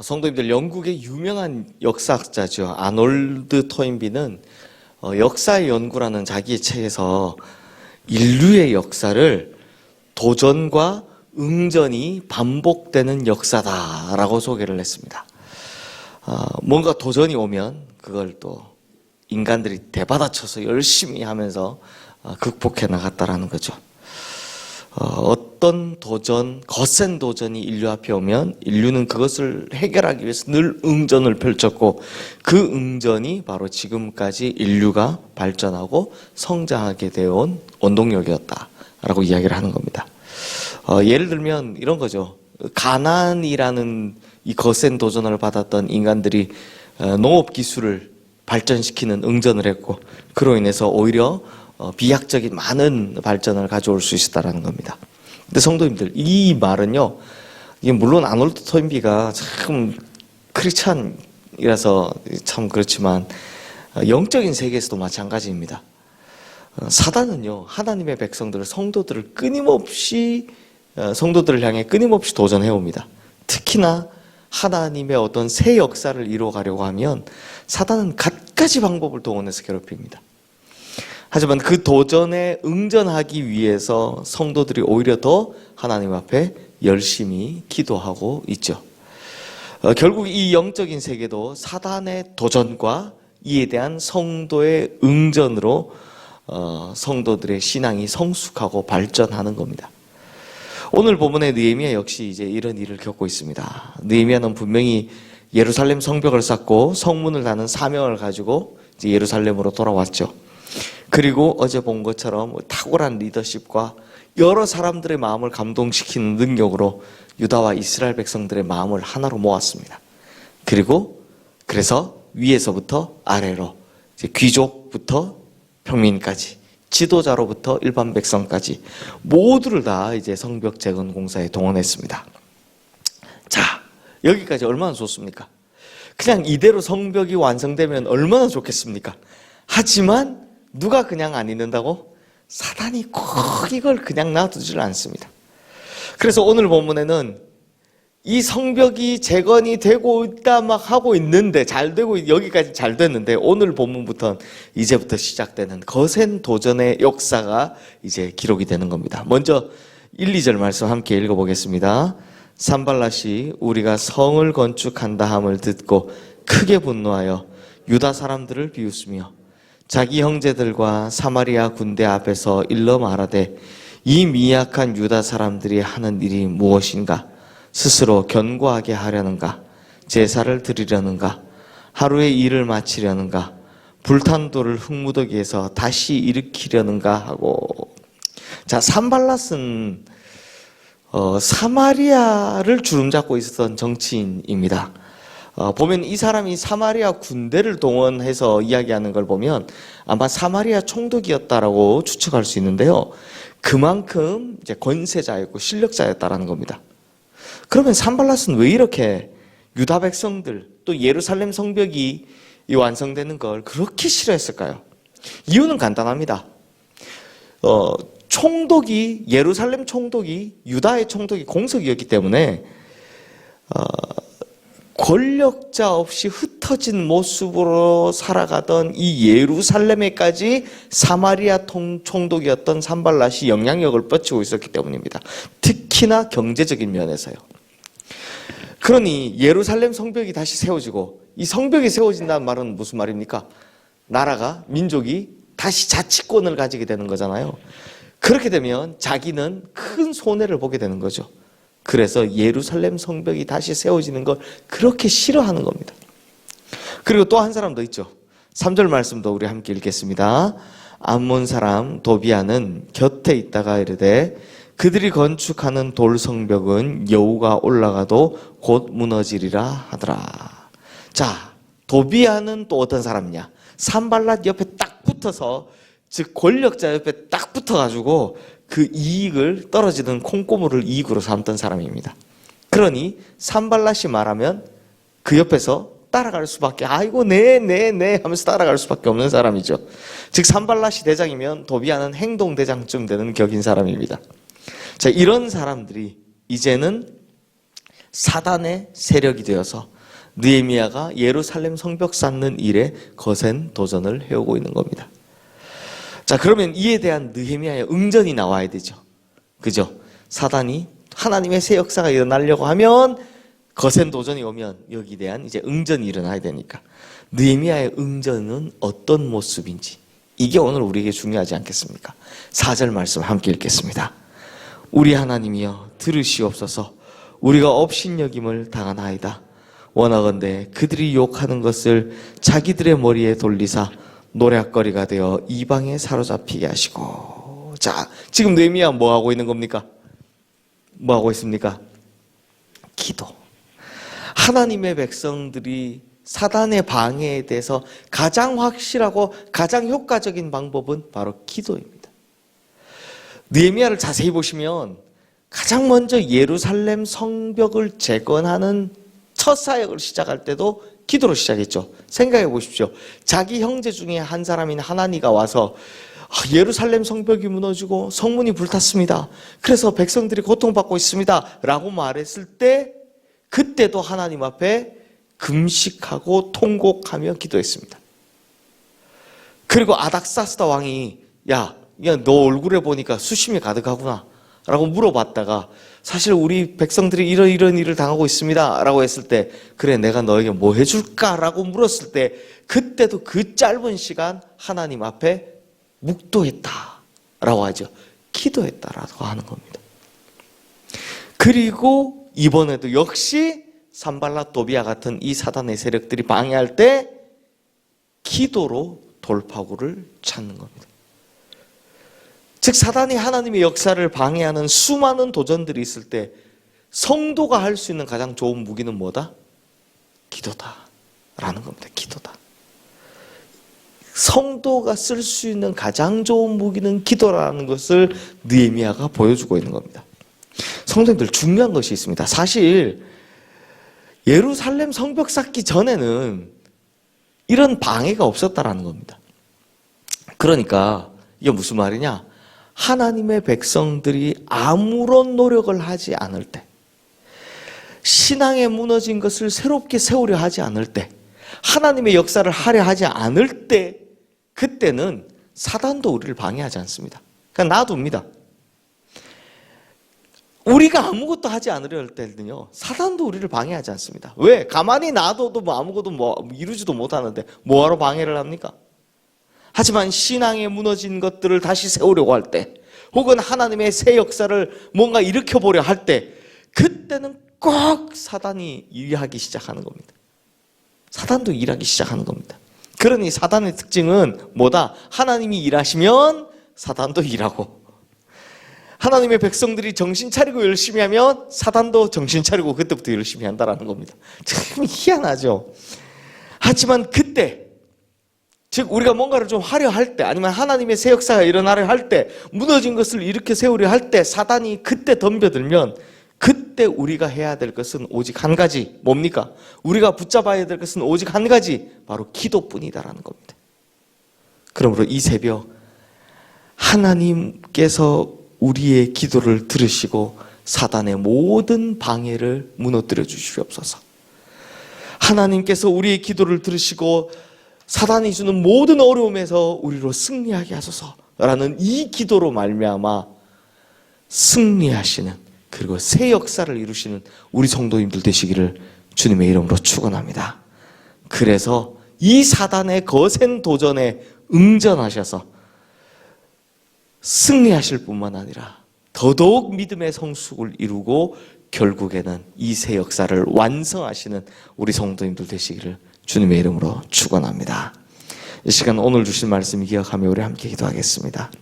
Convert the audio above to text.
성도님들, 영국의 유명한 역사학자죠. 아놀드 토인비는 역사의 연구라는 자기의 책에서 인류의 역사를 도전과 응전이 반복되는 역사다라고 소개를 했습니다. 뭔가 도전이 오면 그걸 또 인간들이 대받아쳐서 열심히 하면서 극복해 나갔다라는 거죠. 어떤 도전, 거센 도전이 인류 앞에 오면 인류는 그것을 해결하기 위해서 늘 응전을 펼쳤고, 그 응전이 바로 지금까지 인류가 발전하고 성장하게 되어온 원동력이었다라고 이야기를 하는 겁니다. 예를 들면 이런 거죠. 가난이라는 이 거센 도전을 받았던 인간들이 농업 기술을 발전시키는 응전을 했고, 그로 인해서 오히려 비약적인 많은 발전을 가져올 수 있었다는 겁니다. 근데 성도님들, 이 말은요, 이게 물론 아놀드 토인비가 참 크리스찬이라서 참 그렇지만 영적인 세계에서도 마찬가지입니다. 사단은요, 하나님의 백성들을, 성도들을 성도들을 향해 끊임없이 도전해 옵니다. 특히나 하나님의 어떤 새 역사를 이루어가려고 하면 사단은 갖가지 방법을 동원해서 괴롭힙니다. 하지만 그 도전에 응전하기 위해서 성도들이 오히려 더 하나님 앞에 열심히 기도하고 있죠. 결국 이 영적인 세계도 사단의 도전과 이에 대한 성도의 응전으로 성도들의 신앙이 성숙하고 발전하는 겁니다. 오늘 본문의 느헤미야 역시 이제 이런 일을 겪고 있습니다. 느헤미야는 분명히 예루살렘 성벽을 쌓고 성문을 다는 사명을 가지고 이제 예루살렘으로 돌아왔죠. 그리고 어제 본 것처럼 탁월한 리더십과 여러 사람들의 마음을 감동시키는 능력으로 유다와 이스라엘 백성들의 마음을 하나로 모았습니다. 그래서 위에서부터 아래로, 이제 귀족부터 평민까지, 지도자로부터 일반 백성까지 모두를 다 이제 성벽 재건 공사에 동원했습니다. 자, 여기까지 얼마나 좋습니까? 그냥 이대로 성벽이 완성되면 얼마나 좋겠습니까? 하지만 누가 그냥 안 있는다고? 사단이 꼭 이걸 그냥 놔두질 않습니다. 그래서 오늘 본문에는 이 성벽이 재건이 되고 있다 막 하고 있는데, 잘 되고, 여기까지 잘 됐는데, 오늘 본문부터는 이제부터 시작되는 거센 도전의 역사가 이제 기록이 되는 겁니다. 먼저 1, 2절 말씀 함께 읽어보겠습니다. 산발랏이 우리가 성을 건축한다 함을 듣고 크게 분노하여 유다 사람들을 비웃으며 자기 형제들과 사마리아 군대 앞에서 일러 말하되, 이 미약한 유다 사람들이 하는 일이 무엇인가? 스스로 견고하게 하려는가? 제사를 드리려는가? 하루의 일을 마치려는가? 불탄 돌을 흙무더기에서 다시 일으키려는가? 하고, 자, 산발랏은 사마리아를 주름잡고 있었던 정치인입니다. 보면 이 사람이 사마리아 군대를 동원해서 이야기하는 걸 보면 아마 사마리아 총독이었다라고 추측할 수 있는데요. 그만큼 이제 권세자였고 실력자였다라는 겁니다. 그러면 산발랏은 왜 이렇게 유다 백성들, 또 예루살렘 성벽이 완성되는 걸 그렇게 싫어했을까요? 이유는 간단합니다. 예루살렘 총독이 유다의 총독이 공석이었기 때문에 권력자 없이 흩어진 모습으로 살아가던 이 예루살렘에까지 사마리아 총독이었던 산발랏이 영향력을 뻗치고 있었기 때문입니다. 특히나 경제적인 면에서요. 그러니 예루살렘 성벽이 다시 세워지고, 이 성벽이 세워진다는 말은 무슨 말입니까? 나라가, 민족이 다시 자치권을 가지게 되는 거잖아요. 그렇게 되면 자기는 큰 손해를 보게 되는 거죠. 그래서 예루살렘 성벽이 다시 세워지는 걸 그렇게 싫어하는 겁니다. 그리고 또 한 사람 더 있죠. 3절 말씀도 우리 함께 읽겠습니다. 암몬 사람 도비아는 곁에 있다가 이르되, 그들이 건축하는 돌 성벽은 여우가 올라가도 곧 무너지리라 하더라. 자, 도비아는 또 어떤 사람이냐? 산발랏 옆에 딱 붙어서, 즉 권력자 옆에 딱 붙어가지고 그 이익을, 떨어지는 콩고물을 이익으로 삼던 사람입니다. 그러니 산발랏이 말하면 그 옆에서 따라갈 수밖에, 아이고 네 하면서 따라갈 수밖에 없는 사람이죠. 즉 산발랏이 대장이면 도비아는 행동대장쯤 되는 격인 사람입니다. 자, 이런 사람들이 이제는 사단의 세력이 되어서 느헤미야가 예루살렘 성벽 쌓는 일에 거센 도전을 해오고 있는 겁니다. 자, 그러면 이에 대한 느헤미야의 응전이 나와야 되죠. 그죠? 사단이 하나님의 새 역사가 일어나려고 하면, 거센 도전이 오면 여기에 대한 이제 응전이 일어나야 되니까 느헤미야의 응전은 어떤 모습인지, 이게 오늘 우리에게 중요하지 않겠습니까? 4절 말씀 함께 읽겠습니다. 우리 하나님이여 들으시옵소서. 우리가 업신여김을 당하나이다. 원하건대 그들이 욕하는 것을 자기들의 머리에 돌리사 노략거리가 되어 이방에 사로잡히게 하시고. 자, 지금 느헤미야 뭐 하고 있는 겁니까? 뭐 하고 있습니까? 기도. 하나님의 백성들이 사단의 방해에 대해서 가장 확실하고 가장 효과적인 방법은 바로 기도입니다. 느헤미야를 자세히 보시면 가장 먼저 예루살렘 성벽을 재건하는 첫 사역을 시작할 때도 기도로 시작했죠. 생각해 보십시오. 자기 형제 중에 한 사람인 하나니가 와서 예루살렘 성벽이 무너지고 성문이 불탔습니다. 그래서 백성들이 고통받고 있습니다. 라고 말했을 때 그때도 하나님 앞에 금식하고 통곡하며 기도했습니다. 그리고 아닥사스다 왕이 야, 너 얼굴에 보니까 수심이 가득하구나 라고 물어봤다가 사실 우리 백성들이 이런 일을 당하고 있습니다 라고 했을 때 그래 내가 너에게 뭐 해줄까 라고 물었을 때 그때도 그 짧은 시간 하나님 앞에 묵도했다 라고 하죠. 기도했다라고 하는 겁니다. 그리고 이번에도 역시 산발랏 도비아 같은 이 사단의 세력들이 방해할 때 기도로 돌파구를 찾는 겁니다. 즉 사단이 하나님의 역사를 방해하는 수많은 도전들이 있을 때 성도가 할 수 있는 가장 좋은 무기는 뭐다? 기도다라는 겁니다. 기도다. 성도가 쓸 수 있는 가장 좋은 무기는 기도라는 것을 느헤미야가 보여주고 있는 겁니다. 성도님들, 중요한 것이 있습니다. 사실 예루살렘 성벽 쌓기 전에는 이런 방해가 없었다라는 겁니다. 그러니까 이게 무슨 말이냐? 하나님의 백성들이 아무런 노력을 하지 않을 때, 신앙에 무너진 것을 새롭게 세우려 하지 않을 때, 하나님의 역사를 하려 하지 않을 때, 그때는 사단도 우리를 방해하지 않습니다. 그냥 놔둡니다. 우리가 아무것도 하지 않으려 할 때는요, 사단도 우리를 방해하지 않습니다. 왜? 가만히 놔둬도 아무것도 이루지도 못하는데 뭐하러 방해를 합니까? 하지만 신앙에 무너진 것들을 다시 세우려고 할 때, 혹은 하나님의 새 역사를 뭔가 일으켜보려 할 때, 그때는 꼭 사단이 일하기 시작하는 겁니다. 사단도 일하기 시작하는 겁니다. 그러니 사단의 특징은 뭐다? 하나님이 일하시면 사단도 일하고, 하나님의 백성들이 정신 차리고 열심히 하면 사단도 정신 차리고 그때부터 열심히 한다라는 겁니다. 참 희한하죠. 하지만 그때, 즉 우리가 뭔가를 좀 하려 할 때, 아니면 하나님의 새 역사가 일어나려 할 때, 무너진 것을 일으켜 세우려 할 때 사단이 그때 덤벼들면, 그때 우리가 해야 될 것은 오직 한 가지. 뭡니까? 우리가 붙잡아야 될 것은 오직 한 가지, 바로 기도뿐이다라는 겁니다. 그러므로 이 새벽 하나님께서 우리의 기도를 들으시고 사단의 모든 방해를 무너뜨려 주시옵소서. 하나님께서 우리의 기도를 들으시고 사단이 주는 모든 어려움에서 우리로 승리하게 하소서라는 이 기도로 말미암아 승리하시는, 그리고 새 역사를 이루시는 우리 성도님들 되시기를 주님의 이름으로 축원합니다. 그래서 이 사단의 거센 도전에 응전하셔서 승리하실 뿐만 아니라 더더욱 믿음의 성숙을 이루고 결국에는 이 새 역사를 완성하시는 우리 성도님들 되시기를 주님의 이름으로 축원합니다. 이 시간 오늘 주신 말씀 기억하며 우리 함께 기도하겠습니다.